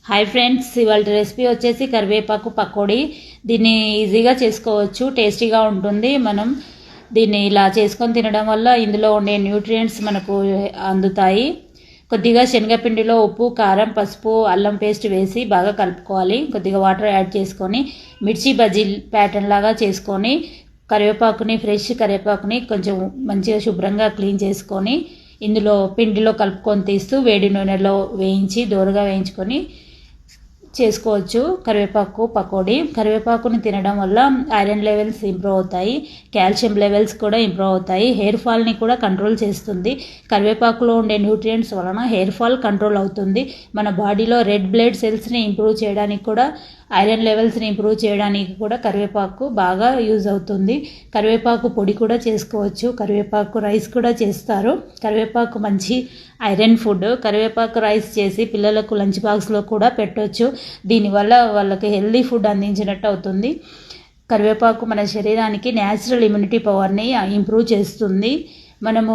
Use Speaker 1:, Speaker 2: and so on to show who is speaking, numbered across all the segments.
Speaker 1: Hi friends, ఇవాళ recipe వచ్చేసి కరివేపాకు పకోడీ. దీన్ని ఈజీగా చేసుకోవచ్చు, టేస్టీగా ఉంటుంది. మనం దీన్ని ఇలా చేసుకొని తినడం వల్ల ఇందులో ఉండే న్యూట్రియంట్స్ మనకు అందుతాయి. కొద్దిగా శనగపిండిలో ఉప్పు, కారం, పసుపు, అల్లం పేస్ట్ వేసి బాగా కలుపుకోవాలి. కొద్దిగా వాటర్ యాడ్ చేసుకొని మిర్చి బజ్జీ ప్యాటర్న్ లాగా చేసుకొని కరివేపాకుని, ఫ్రెష్ కరివేపాకుని కొంచెం మంచిగా శుభ్రంగా క్లీన్ చేసుకొని ఇందులో పిండిలో కలుపుకొని తీస్తూ వేడి నూనెలో వేయించి దోరగా వేయించుకొని చేసుకోవచ్చు కరివేపాకు పకోడీ. కరివేపాకుని తినడం వల్ల ఐరన్ లెవెల్స్ ఇంప్రూవ్ అవుతాయి, కాల్షియం లెవెల్స్ కూడా ఇంప్రూవ్ అవుతాయి, హెయిర్ ఫాల్ని కూడా కంట్రోల్ చేస్తుంది. కరివేపాకులో ఉండే న్యూట్రియంట్స్ వలన హెయిర్ ఫాల్ కంట్రోల్ అవుతుంది. మన బాడీలో రెడ్ బ్లడ్ సెల్స్ని ఇంప్రూవ్ చేయడానికి కూడా, ఐరన్ లెవెల్స్ని ఇంప్రూవ్ చేయడానికి కూడా కరివేపాకు బాగా యూజ్ అవుతుంది. కరివేపాకు పొడి కూడా చేసుకోవచ్చు, కరివేపాకు రైస్ కూడా చేస్తారు. కరివేపాకు మంచి ఐరన్ ఫుడ్. కరివేపాకు రైస్ చేసి పిల్లలకు లంచ్ బాక్స్లో కూడా పెట్టవచ్చు. దీనివల్ల వాళ్ళకి హెల్దీ ఫుడ్ అందించినట్టు అవుతుంది. కరివేపాకు మన శరీరానికి న్యాచురల్ ఇమ్యూనిటీ పవర్ని ఇంప్రూవ్ చేస్తుంది. మనము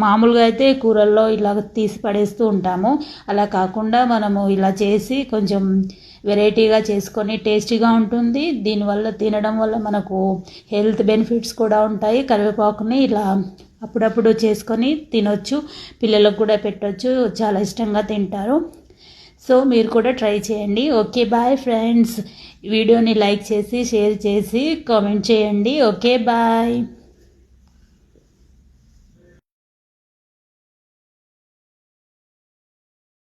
Speaker 1: మామూలుగా అయితే కూరల్లో ఇలా తీసి పడేస్తూ ఉంటాము. అలా కాకుండా మనము ఇలా చేసి కొంచెం వెరైటీగా చేసుకొని టేస్టీగా ఉంటుంది. దీనివల్ల తినడం వల్ల మనకు హెల్త్ బెనిఫిట్స్ కూడా ఉంటాయి. కరివేపాకుని ఇలా అప్పుడప్పుడు చేసుకొని తినొచ్చు, పిల్లలకు కూడా పెట్టవచ్చు, చాలా ఇష్టంగా తింటారు. సో మీరు కూడా ట్రై చేయండి. Okay, bye friends. వీడియోని లైక్ చేసి, షేర్ చేసి, కామెంట్ చేయండి. Okay, bye.